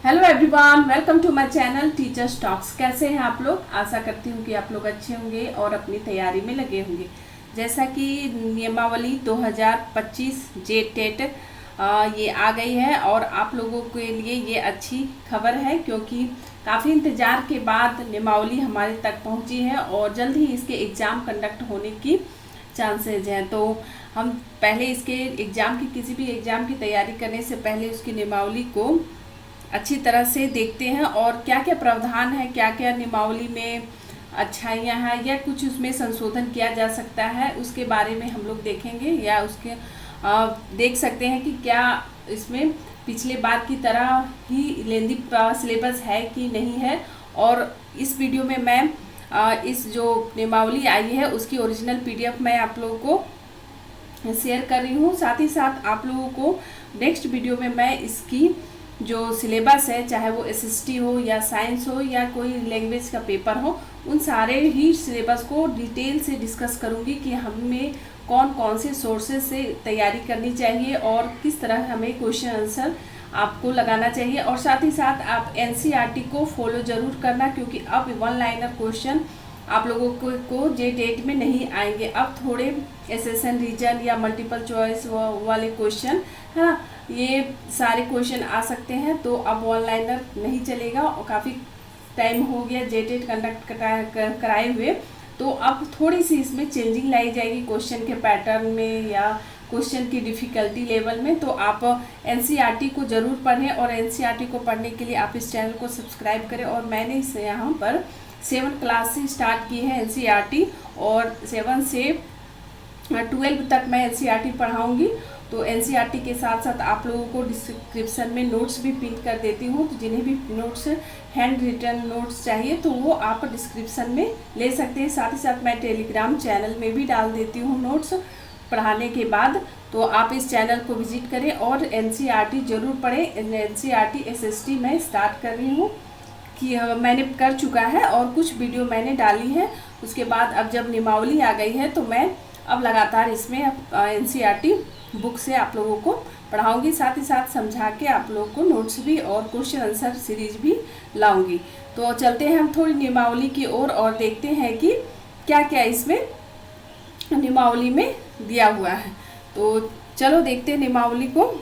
Hello everyone, welcome to my channel teachers talks. कैसे हैं आप लोग? आशा करती हूँ कि आप लोग अच्छे होंगे और अपनी तैयारी में लगे होंगे। जैसा कि नियमावली 2025 जे टेट ये आ गई है और आप लोगों के लिए ये अच्छी खबर है, क्योंकि काफ़ी इंतज़ार के बाद नियमावली हमारे तक पहुँची है और जल्द ही इसके एग्ज़ाम कंडक्ट होने की चांसेज हैं। तो हम पहले इसके एग्ज़ाम की किसी भी एग्ज़ाम की तैयारी करने से पहले उसकी नियमावली को अच्छी तरह से देखते हैं और क्या क्या प्रावधान है, क्या क्या नियमावली में अच्छाइयाँ हैं या कुछ उसमें संशोधन किया जा सकता है, उसके बारे में हम लोग देखेंगे। या उसके देख सकते हैं कि क्या इसमें पिछले बार की तरह ही लेंदी सिलेबस है कि नहीं है। और इस वीडियो में मैं इस जो नियमावली आई है उसकी ओरिजिनल PDF मैं आप लोगों को शेयर कर रही हूँ। साथ ही साथ आप लोगों को नेक्स्ट वीडियो में मैं इसकी जो सिलेबस है, चाहे वो SST हो या साइंस हो या कोई लैंग्वेज का पेपर हो, उन सारे ही सिलेबस को डिटेल से डिस्कस करूँगी कि हमें कौन कौन से सोर्सेज से तैयारी करनी चाहिए और किस तरह हमें क्वेश्चन आंसर आपको लगाना चाहिए। और साथ ही साथ आप NCERT को फॉलो ज़रूर करना, क्योंकि अब वन लाइनर क्वेश्चन आप लोगों को जे टेट में नहीं आएंगे। अब थोड़े एसेशन रीजन या मल्टीपल चॉइस वाले क्वेश्चन है ना, ये सारे क्वेश्चन आ सकते हैं। तो अब वन लाइनर नहीं चलेगा और काफ़ी टाइम हो गया जे टेट कंडक्ट कराए हुए। तो अब थोड़ी सी इसमें चेंजिंग लाई जाएगी क्वेश्चन के पैटर्न में या क्वेश्चन की डिफ़िकल्टी लेवल में। तो आप NCERT को ज़रूर पढ़ें और NCERT को पढ़ने के लिए आप इस चैनल को सब्सक्राइब करें। और मैंने इस यहाँ पर 7 क्लास से स्टार्ट की है NCERT और 7 से 12 तक मैं NCERT पढ़ाऊँगी। तो NCERT के साथ साथ आप लोगों को डिस्क्रिप्शन में नोट्स भी पिन कर देती हूँ। तो जिन्हें भी नोट्स हैंड रिटन नोट्स चाहिए तो वो आप डिस्क्रिप्शन में ले सकते हैं। साथ ही साथ मैं टेलीग्राम चैनल में भी डाल देती हूँ नोट्स पढ़ाने के बाद। तो आप इस चैनल को विजिट करें और NCERT ज़रूर पढ़ें। NCERT SST मैं स्टार्ट कर रही हूँ कि मैंने कर चुका है और कुछ वीडियो मैंने डाली है। उसके बाद अब जब नियमावली आ गई है तो मैं अब लगातार इसमें NCERT बुक से आप लोगों को पढ़ाऊंगी, साथ ही साथ समझा के आप लोगों को नोट्स भी और क्वेश्चन आंसर सीरीज भी लाऊंगी। तो चलते हैं हम थोड़ी नियमावली की ओर और देखते हैं कि क्या क्या इसमें नियमावली में दिया हुआ है। तो चलो देखते हैं नियमावली को।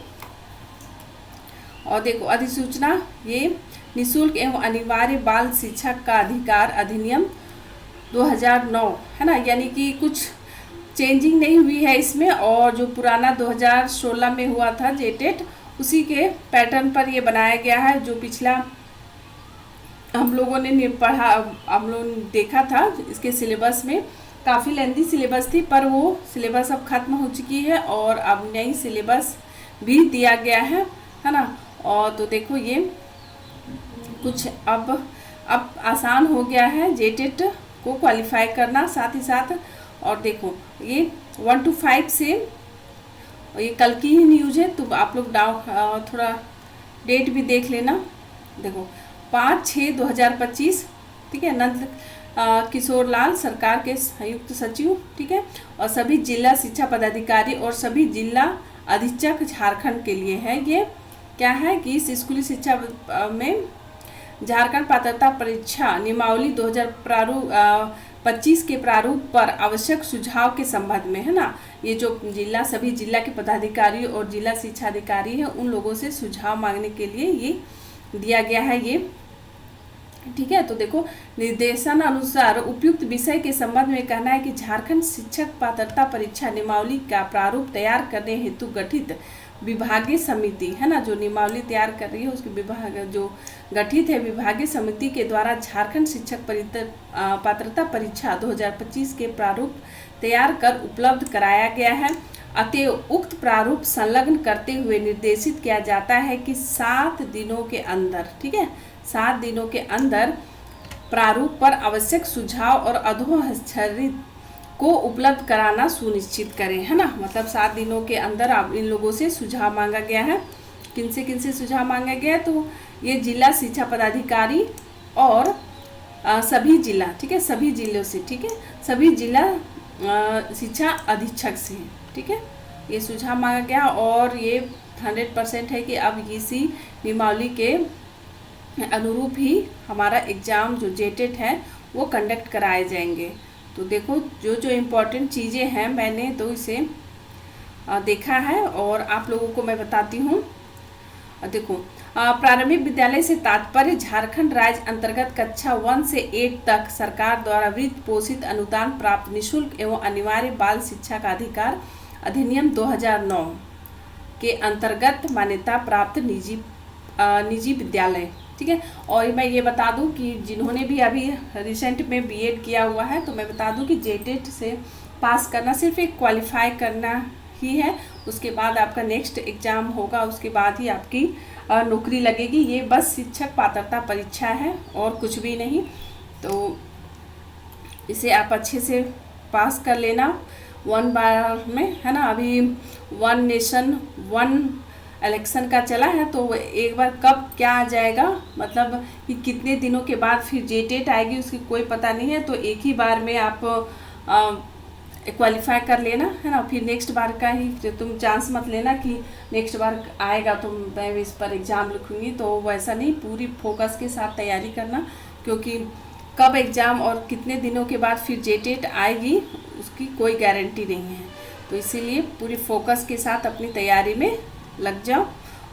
और देखो, अधिसूचना ये निःशुल्क एवं अनिवार्य बाल शिक्षा का अधिकार अधिनियम 2009 है ना, यानी कि कुछ चेंजिंग नहीं हुई है इसमें। और जो पुराना 2016 में हुआ था जे टेट, उसी के पैटर्न पर ये बनाया गया है। जो पिछला हम लोगों ने पढ़ा, हम लोगों ने देखा था, इसके सिलेबस में काफ़ी लेंथी सिलेबस थी, पर वो सिलेबस अब ख़त्म हो चुकी है और अब नई सिलेबस भी दिया गया है ना। और तो देखो ये कुछ अब आसान हो गया है जे टेट को क्वालिफाई करना। साथ ही साथ और देखो ये 1 to 5 से, ये कल की ही न्यूज़ है तो आप लोग थोड़ा डेट भी देख लेना। देखो 5/6/2025, ठीक है, नंद किशोर लाल सरकार के संयुक्त सचिव, ठीक है, और सभी जिला शिक्षा पदाधिकारी और सभी जिला अधीक्षक झारखंड के लिए है। ये क्या है कि इस स्कूली शिक्षा में झारखंड पात्रता परीक्षा नियमावली 2025 के प्रारूप पर आवश्यक सुझाव के संबंध में है ना, ये जो सभी जिला के पदाधिकारी और जिला शिक्षा अधिकारी है उन लोगों से सुझाव मांगने के लिए ये दिया गया है ये, ठीक है। तो देखो, निर्देशन अनुसार उपयुक्त विषय के संबंध में कहना है कि झारखंड शिक्षक पात्रता परीक्षा नियमावली का प्रारूप तैयार करने हेतु गठित विभागीय समिति है ना, जो नियमावली तैयार कर रही है उसकी विभाग जो गठित है विभागीय समिति के द्वारा झारखंड शिक्षक पात्रता परीक्षा 2025 के प्रारूप तैयार कर उपलब्ध कराया गया है। अतएव उक्त प्रारूप संलग्न करते हुए निर्देशित किया जाता है कि 7 दिनों के अंदर, ठीक है, 7 दिनों के अंदर प्रारूप पर आवश्यक सुझाव और अधोहस्ताक्षरित को उपलब्ध कराना सुनिश्चित करें, है ना। मतलब 7 दिनों के अंदर आप इन लोगों से सुझाव मांगा गया है। किन से सुझाव मांगा गया है? तो ये जिला शिक्षा पदाधिकारी और सभी जिला, ठीक है, सभी जिलों से, ठीक है, सभी जिला शिक्षा अधीक्षक से, ठीक है, ये सुझाव मांगा गया। और ये 100% है कि अब इसी नियमावली के अनुरूप ही हमारा एग्ज़ाम जो जेटेट है वो कंडक्ट कराए जाएंगे। तो देखो जो जो इम्पोर्टेंट चीज़ें हैं मैंने तो इसे देखा है और आप लोगों को मैं बताती हूँ। देखो प्रारंभिक विद्यालय से तात्पर्य झारखंड राज्य अंतर्गत कक्षा 1 से 8 तक सरकार द्वारा वित्त पोषित अनुदान प्राप्त निःशुल्क एवं अनिवार्य बाल शिक्षा का अधिकार अधिनियम 2009 के अंतर्गत मान्यता प्राप्त निजी विद्यालय, ठीक है। और मैं ये बता दूं कि जिन्होंने भी अभी रिसेंट में बीएड किया हुआ है तो मैं बता दूं कि जेटेट से पास करना सिर्फ एक क्वालिफाई करना ही है, उसके बाद आपका नेक्स्ट एग्ज़ाम होगा, उसके बाद ही आपकी नौकरी लगेगी। ये बस शिक्षक पात्रता परीक्षा है और कुछ भी नहीं। तो इसे आप अच्छे से पास कर लेना 1 बार में, है ना। अभी 1 नेशन 1 इलेक्शन का चला है तो एक बार कब क्या आ जाएगा, मतलब कि कितने दिनों के बाद फिर जेटेट आएगी उसकी कोई पता नहीं है। तो एक ही बार में आप क्वालिफाई कर लेना, है ना। फिर नेक्स्ट बार का ही तुम चांस मत लेना कि नेक्स्ट बार आएगा तो मैं इस पर एग्ज़ाम लिखूँगी, तो वैसा नहीं, पूरी फोकस के साथ तैयारी करना, क्योंकि कब एग्ज़ाम और कितने दिनों के बाद फिर जेटेट आएगी उसकी कोई गारंटी नहीं है। तो इसीलिए पूरी फोकस के साथ अपनी तैयारी में लग जाओ।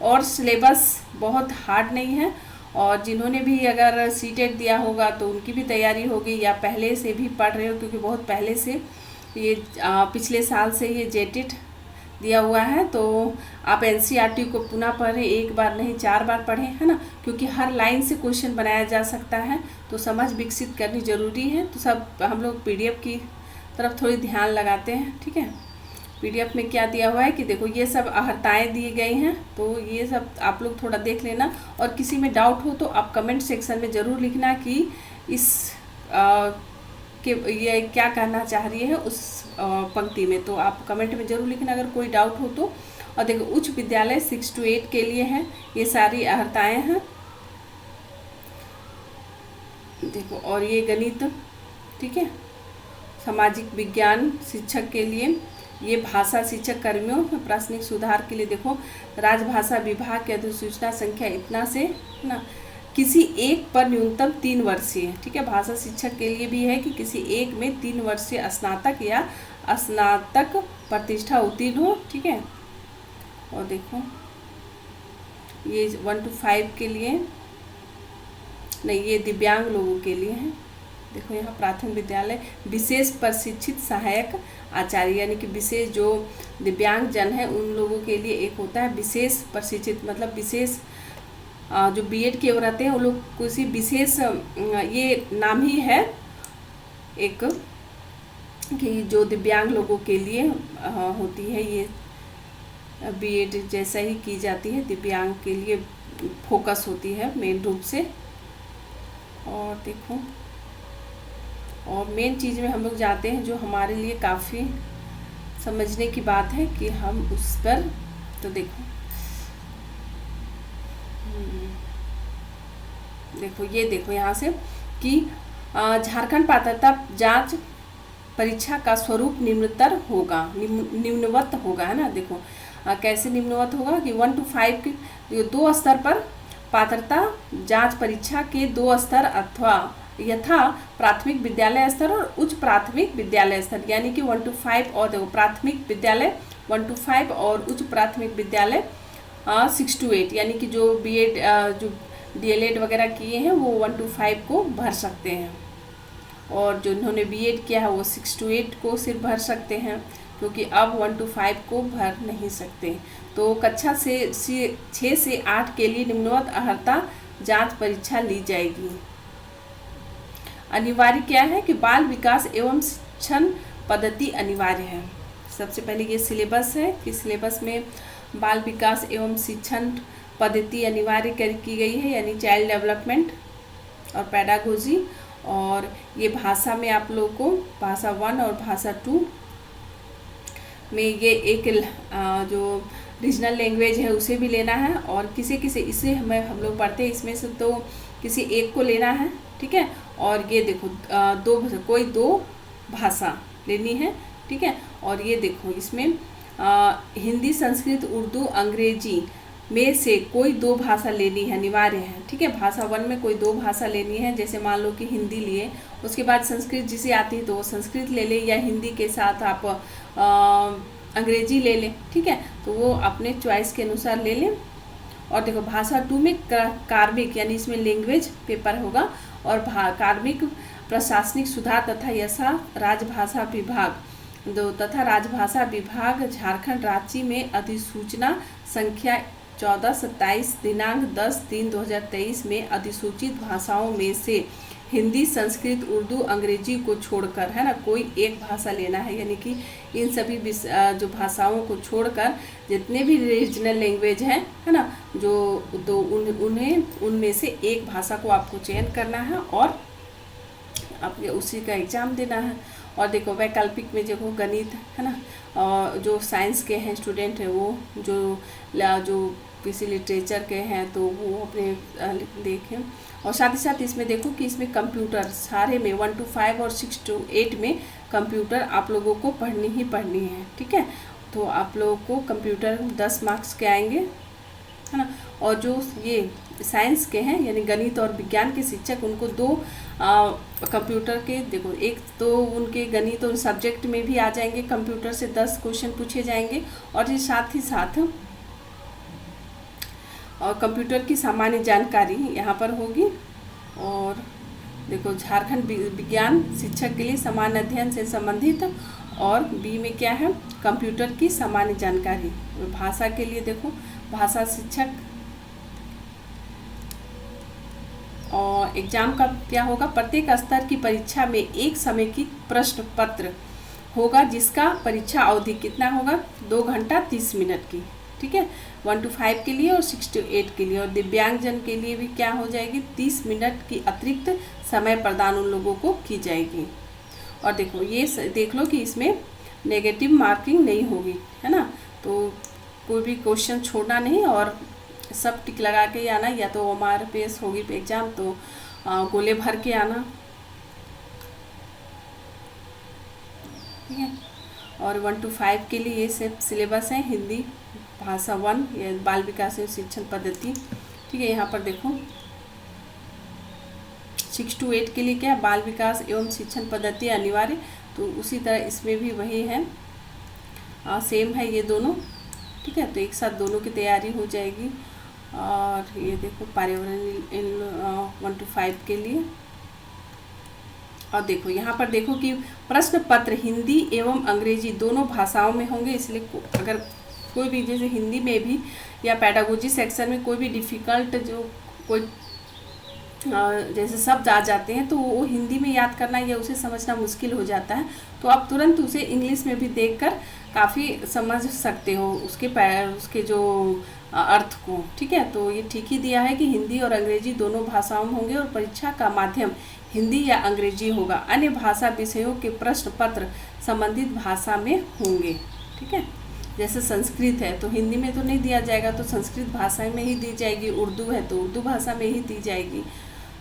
और सिलेबस बहुत हार्ड नहीं है, और जिन्होंने भी अगर सीटेट दिया होगा तो उनकी भी तैयारी होगी, या पहले से भी पढ़ रहे हो, क्योंकि बहुत पहले से ये पिछले साल से ये जेटेट दिया हुआ है। तो आप एनसीईआरटी को पुनः पढ़ें, एक बार नहीं 4 बार पढ़ें, है ना, क्योंकि हर लाइन से क्वेश्चन बनाया जा सकता है, तो समझ विकसित करनी ज़रूरी है। तो सब हम लोग पीडीएफ की तरफ थोड़ी ध्यान लगाते हैं, ठीक है। पीडीएफ में क्या दिया हुआ है कि देखो ये सब अहर्ताएँ दी गई हैं, तो ये सब आप लोग थोड़ा देख लेना। और किसी में डाउट हो तो आप कमेंट सेक्शन में ज़रूर लिखना कि इस कि ये क्या कहना चाह रही है उस पंक्ति में, तो आप कमेंट में ज़रूर लिखना अगर कोई डाउट हो तो। और देखो उच्च विद्यालय 6 to 8 के लिए हैं ये सारी अहर्ताएँ हैं, देखो। और ये गणित, ठीक है, सामाजिक विज्ञान शिक्षक के लिए, ये भाषा शिक्षक कर्मियों प्राथमिक सुधार के लिए देखो राजभाषा विभाग की अधिसूचना संख्या इतना से, है ना, किसी एक पर न्यूनतम 3 वर्षीय, ठीक है। भाषा शिक्षक के लिए भी है कि किसी एक में 3 वर्षीय स्नातक या स्नातक प्रतिष्ठा उत्तीर्ण हो, ठीक है। और देखो ये 1 to 5 के लिए नहीं, ये दिव्यांग लोगों के लिए है। देखो यहाँ प्राथमिक विद्यालय विशेष प्रशिक्षित सहायक आचार्य, यानी कि विशेष जो दिव्यांग जन है उन लोगों के लिए एक होता है विशेष प्रशिक्षित, मतलब विशेष जो बीएड के रहते हैं वो लोग किसी विशेष, ये नाम ही है एक कि जो दिव्यांग लोगों के लिए होती है, ये बीएड जैसा ही की जाती है, दिव्यांग के लिए फोकस होती है मेन रूप से। और देखो और मेन चीज़ में हम लोग जाते हैं जो हमारे लिए काफ़ी समझने की बात है कि हम उस पर, तो देखो देखो ये देखो यहाँ से कि झारखंड पात्रता जांच परीक्षा का स्वरूप निम्नतर होगा, निम्नवत होगा, है ना। देखो कैसे निम्नवत होगा कि 1 to 5 के 2 स्तर पर पात्रता जांच परीक्षा के 2 स्तर अथवा यथा प्राथमिक विद्यालय स्तर और उच्च प्राथमिक विद्यालय स्तर, यानी कि 1 to 5, और देखो प्राथमिक विद्यालय 1 to 5 और उच्च प्राथमिक विद्यालय 6 to 8, यानी कि जो बीएड जो डीएलएड वगैरह किए हैं वो 1 to 5 को भर सकते हैं, और जो उन्होंने बीएड किया है वो 6 to 8 को सिर्फ भर सकते हैं, क्योंकि अब 1 to 5 को भर नहीं सकते। तो कक्षा से 6 से 8 के लिए निम्नवत अर्हता जांच परीक्षा ली जाएगी। अनिवार्य क्या है कि बाल विकास एवं शिक्षण पद्धति अनिवार्य है। सबसे पहले ये सिलेबस है कि सिलेबस में बाल विकास एवं शिक्षण पद्धति अनिवार्य की गई है, यानी चाइल्ड डेवलपमेंट और पैडागोजी। और ये भाषा में आप लोगों को भाषा 1 और भाषा 2 में ये एक जो रीजनल लैंग्वेज है उसे भी लेना है, और किसी इसे हम लोग पढ़ते हैं इसमें से तो किसी एक को लेना है, ठीक है। और ये देखो कोई 2 भाषा लेनी है, ठीक है। और ये देखो इसमें हिंदी, संस्कृत, उर्दू, अंग्रेजी में से कोई दो भाषा लेनी है, अनिवार्य है। ठीक है, भाषा 1 में कोई दो भाषा लेनी है। जैसे मान लो कि हिंदी लिए, उसके बाद संस्कृत जिसे आती है तो वो संस्कृत ले ले, या हिंदी के साथ आप अंग्रेजी ले लें। ठीक है, तो वो अपने चॉइस के अनुसार ले लें। और देखो भाषा 2 में कार्मिक यानी इसमें लैंग्वेज पेपर होगा, और कार्मिक प्रशासनिक सुधार तथा यशा राजभाषा विभाग तथा राजभाषा विभाग झारखंड रांची में अधिसूचना संख्या 1427 दिनांक 10/3/2023 में अधिसूचित भाषाओं में से हिंदी, संस्कृत, उर्दू, अंग्रेजी को छोड़कर, है ना, कोई एक भाषा लेना है। यानी कि इन सभी जो भाषाओं को छोड़कर जितने भी रीजनल लैंग्वेज हैं, है ना, जो तो उनमें से एक भाषा को आपको चयन करना है और आपके उसी का एग्ज़ाम देना है। और देखो वैकल्पिक में देखो गणित, है ना, और जो साइंस के हैं स्टूडेंट हैं वो जो किसी लिटरेचर के हैं तो वो अपने देखें। और साथ ही साथ इसमें देखो कि इसमें कंप्यूटर सारे में 1 to 5 और 6 to 8 में कंप्यूटर आप लोगों को पढ़नी ही पढ़नी है। ठीक है, तो आप लोगों को कंप्यूटर 10 मार्क्स के आएंगे, है ना। और जो ये साइंस के हैं यानी गणित और विज्ञान के शिक्षक, उनको दो कंप्यूटर के देखो, एक तो उनके गणित और सब्जेक्ट में भी आ जाएंगे, कंप्यूटर से 10 क्वेश्चन पूछे जाएंगे। और ये साथ ही साथ और कंप्यूटर की सामान्य जानकारी यहाँ पर होगी। और देखो झारखंड विज्ञान शिक्षक के लिए सामान्य अध्ययन से संबंधित, और बी में क्या है, कंप्यूटर की सामान्य जानकारी। भाषा के लिए देखो भाषा शिक्षक। और एग्जाम का क्या होगा, प्रत्येक स्तर की परीक्षा में एक समय की प्रश्न पत्र होगा, जिसका परीक्षा अवधि कितना होगा, 2 घंटा 30 मिनट की। ठीक है, 1 to 5 के लिए और 6 to 8 के लिए। और दिव्यांगजन के लिए भी क्या हो जाएगी, 30 मिनट की अतिरिक्त समय प्रदान उन लोगों को की जाएगी। और देखो ये देख लो कि इसमें नेगेटिव मार्किंग नहीं होगी, है ना, तो कोई भी क्वेश्चन छोड़ना नहीं और सब टिक लगा के ही आना, या तो MRPS होगी एग्जाम तो गोले भर के आना। ठीक है, और 1 to 5 के लिए ये सब सिलेबस है। हिंदी भाषा 1 या बाल विकास एवं शिक्षण पद्धति। ठीक है, यहाँ पर देखो 6 to 8 के लिए क्या है, बाल विकास एवं शिक्षण पद्धति अनिवार्य, तो उसी तरह इसमें भी वही है, सेम है ये दोनों। ठीक है, तो एक साथ दोनों की तैयारी हो जाएगी। और ये देखो पर्यावरण 1 to 5 के लिए। और देखो यहाँ पर देखो कि प्रश्न पत्र हिंदी एवं अंग्रेजी दोनों भाषाओं में होंगे, इसलिए अगर कोई भी जैसे हिंदी में भी या पेडागोजी सेक्शन में कोई भी डिफ़िकल्ट जो कोई जैसे शब्द आ जाते हैं तो वो हिंदी में याद करना या उसे समझना मुश्किल हो जाता है, तो आप तुरंत उसे इंग्लिश में भी देखकर काफ़ी समझ सकते हो उसके जो अर्थ को। ठीक है, तो ये ठीक ही दिया है कि हिंदी और अंग्रेजी दोनों भाषाओं में होंगे और परीक्षा का माध्यम हिंदी या अंग्रेजी होगा। अन्य भाषा विषयों के प्रश्न पत्र संबंधित भाषा में होंगे। ठीक है, जैसे संस्कृत है तो हिंदी में तो नहीं दिया जाएगा, तो संस्कृत भाषा में ही दी जाएगी। उर्दू है तो उर्दू भाषा में ही दी जाएगी।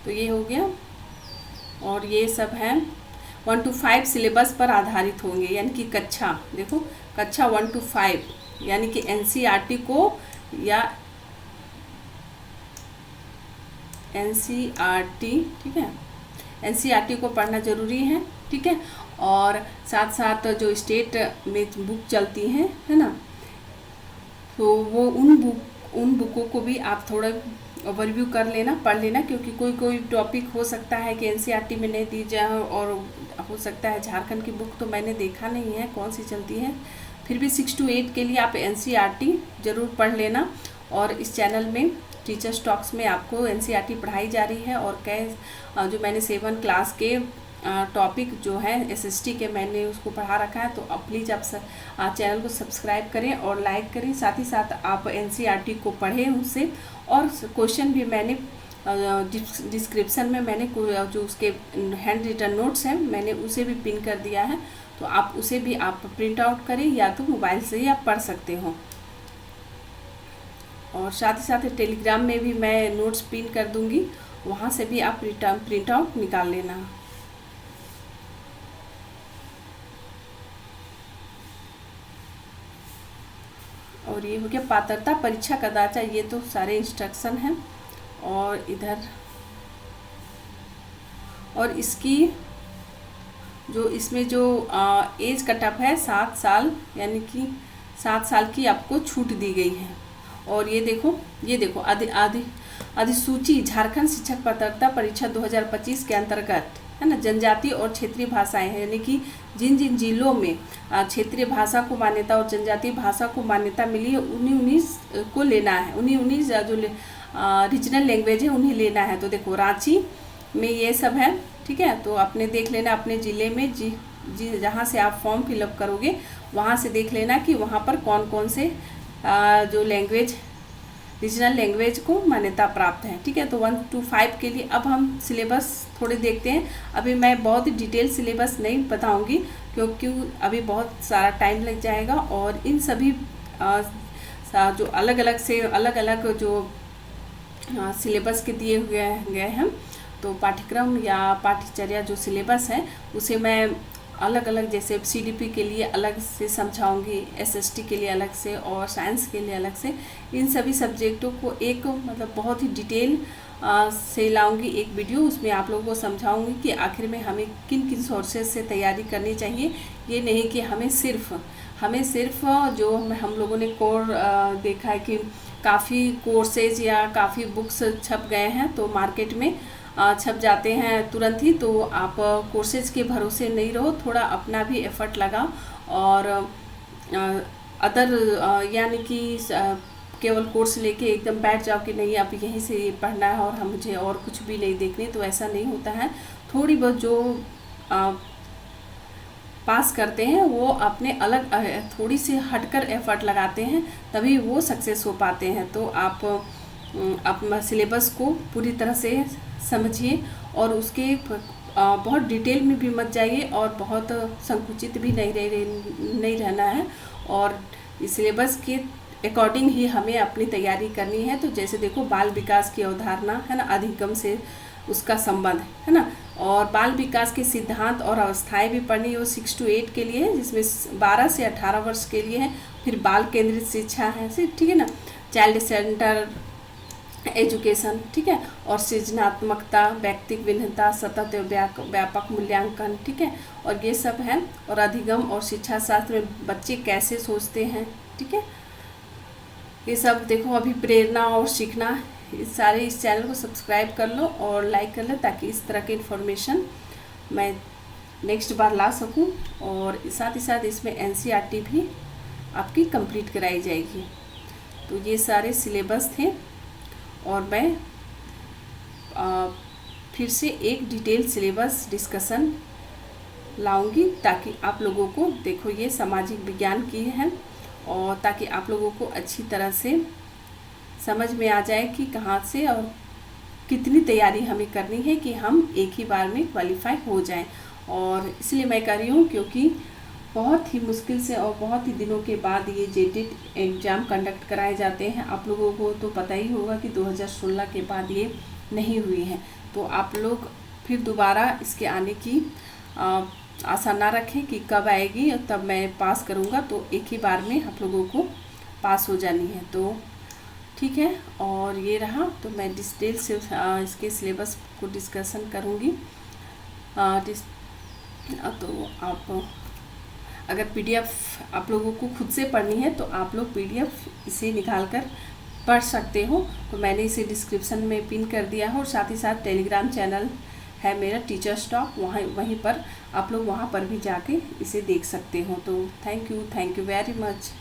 तो ये हो गया। और ये सब है 1 to 5 सिलेबस पर आधारित होंगे, यानी कि कक्षा देखो कक्षा 1 to 5 यानी कि NCERT को या NCERT, ठीक है, NCERT को पढ़ना ज़रूरी है। ठीक है, और साथ साथ जो स्टेट में बुक चलती हैं, है ना, तो वो उन बुकों को भी आप थोड़ा ओवरव्यू कर लेना, पढ़ लेना, क्योंकि कोई टॉपिक हो सकता है कि NCERT में नहीं दी जाए, और हो सकता है झारखंड की बुक तो मैंने देखा नहीं है कौन सी चलती है, फिर भी 6 to 8 के लिए आप NCERT ज़रूर पढ़ लेना। और इस चैनल में टीचर्स टॉक्स में आपको NCERT पढ़ाई जा रही है, और जो मैंने 7 क्लास के टॉपिक जो है SST के मैंने उसको पढ़ा रखा है, तो आप प्लीज़ आप चैनल को सब्सक्राइब करें और लाइक करें। साथ ही साथ आप NCERT को पढ़ें उससे, और क्वेश्चन भी मैंने डिस्क्रिप्शन में मैंने जो उसके हैंड रिटन नोट्स हैं मैंने उसे भी पिन कर दिया है, तो आप उसे भी आप प्रिंट आउट करें या तो मोबाइल से ही आप पढ़ सकते हो। और साथ ही साथ टेलीग्राम में भी मैं नोट्स पिन कर दूंगी, वहाँ से भी आप प्रिंट आउट निकाल लेना। और और ये हो गया पात्रता परीक्षा कदाचा, ये तो सारे इंस्ट्रक्शन हैं। और इधर और इसकी जो इसमें जो एज कटअप है 7 साल, यानी कि 7 साल की आपको छूट दी गई है। और ये देखो अधिसूची झारखंड शिक्षक पात्रता परीक्षा 2025 के अंतर्गत, है ना, जनजातीय और क्षेत्रीय भाषाएं हैं, यानी कि जिन जिन जिलों में क्षेत्रीय भाषा को मान्यता और जनजातीय भाषा को मान्यता मिली है उन्हीं को लेना है, उन्हीं जो रीजनल लैंग्वेज है उन्हें लेना है। तो देखो रांची में ये सब है, ठीक है। तो आपने देख लेना अपने ज़िले में जहाँ से आप फॉर्म फिलअप करोगे वहाँ से देख लेना कि वहाँ पर कौन कौन से जो लैंग्वेज रीजनल लैंग्वेज को मान्यता प्राप्त है, ठीक है। तो 1 to 5 के लिए अब हम सिलेबस थोड़े देखते हैं। अभी मैं बहुत ही डिटेल सिलेबस नहीं बताऊंगी क्योंकि अभी बहुत सारा टाइम लग जाएगा, और इन सभी जो अलग अलग जो सिलेबस के दिए गए हैं, तो पाठ्यक्रम या पाठ्यचर्या जो सिलेबस है उसे मैं अलग अलग, जैसे सीडीपी के लिए अलग से समझाऊंगी, एसएसटी के लिए अलग से और साइंस के लिए अलग से, इन सभी सब्जेक्टों को एक मतलब बहुत ही डिटेल से लाऊंगी एक वीडियो। उसमें आप लोगों को समझाऊंगी कि आखिर में हमें किन किन सोर्सेज से तैयारी करनी चाहिए। ये नहीं कि हमें सिर्फ जो हम लोगों ने कोर देखा है कि काफ़ी कोर्सेज या काफ़ी बुक्स छप गए हैं, तो मार्केट में छप जाते हैं तुरंत ही, तो आप कोर्सेज के भरोसे नहीं रहो, थोड़ा अपना भी एफर्ट लगाओ। और अदर यानी कि केवल कोर्स लेके एकदम बैठ जाओ कि नहीं अब यहीं से पढ़ना है और हम मुझे और कुछ भी नहीं देखने, तो ऐसा नहीं होता है। थोड़ी बहुत जो पास करते हैं वो अपने अलग थोड़ी सी हटकर एफर्ट लगाते हैं, तभी वो सक्सेस हो पाते हैं। तो आप अपना सिलेबस को पूरी तरह से समझिए और उसके बहुत डिटेल में भी मत जाइए और बहुत संकुचित भी नहीं रहना है, और सिलेबस के अकॉर्डिंग ही हमें अपनी तैयारी करनी है। तो जैसे देखो बाल विकास की अवधारणा है ना, अधिगम से उसका संबंध है ना, और बाल विकास के सिद्धांत और अवस्थाएं भी पढ़नी है, वो 6 to 8 के लिए है, जिसमें 12 से 18 वर्ष के लिए है। फिर बाल केंद्रित शिक्षा है, ठीक है ना, चाइल्ड सेंटर एजुकेशन, ठीक है, और सृजनात्मकता, व्यक्तिगत भिन्नता, सतत व्यापक मूल्यांकन, ठीक है, और ये सब है। और अधिगम और शिक्षा शास्त्र में बच्चे कैसे सोचते हैं, ठीक है, ये सब देखो। अभी प्रेरणा और सीखना, इस चैनल को सब्सक्राइब कर लो और लाइक कर लो, ताकि इस तरह की इन्फॉर्मेशन मैं नेक्स्ट बार ला सकूं। और साथ ही साथ इसमें एनसीईआरटी भी आपकी कंप्लीट कराई जाएगी। तो ये सारे सिलेबस थे, और मैं फिर से एक डिटेल सिलेबस डिस्कशन लाऊंगी, ताकि आप लोगों को देखो ये सामाजिक विज्ञान की है, और ताकि आप लोगों को अच्छी तरह से समझ में आ जाए कि कहाँ से और कितनी तैयारी हमें करनी है कि हम एक ही बार में क्वालिफाई हो जाएं। और इसलिए मैं कर रही हूँ क्योंकि बहुत ही मुश्किल से और बहुत ही दिनों के बाद ये जेटेट एग्ज़ाम कंडक्ट कराए जाते हैं। आप लोगों को तो पता ही होगा कि 2016 के बाद ये नहीं हुई है, तो आप लोग फिर दोबारा इसके आने की आशा ना रखें कि कब आएगी और तब मैं पास करूँगा, तो एक ही बार में आप लोगों को पास हो जानी है। तो ठीक है, और ये रहा, तो मैं डिटेल से इसके सिलेबस को डिस्कशन करूँगी। तो आप अगर पीडीएफ आप लोगों को खुद से पढ़नी है तो आप लोग पीडीएफ इसे निकाल कर पढ़ सकते हो, तो मैंने इसे डिस्क्रिप्शन में पिन कर दिया है। और साथ ही साथ टेलीग्राम चैनल है मेरा टीचर्स टॉक, वहीं पर आप लोग वहाँ पर भी जाके इसे देख सकते हो। तो थैंक यू वेरी मच।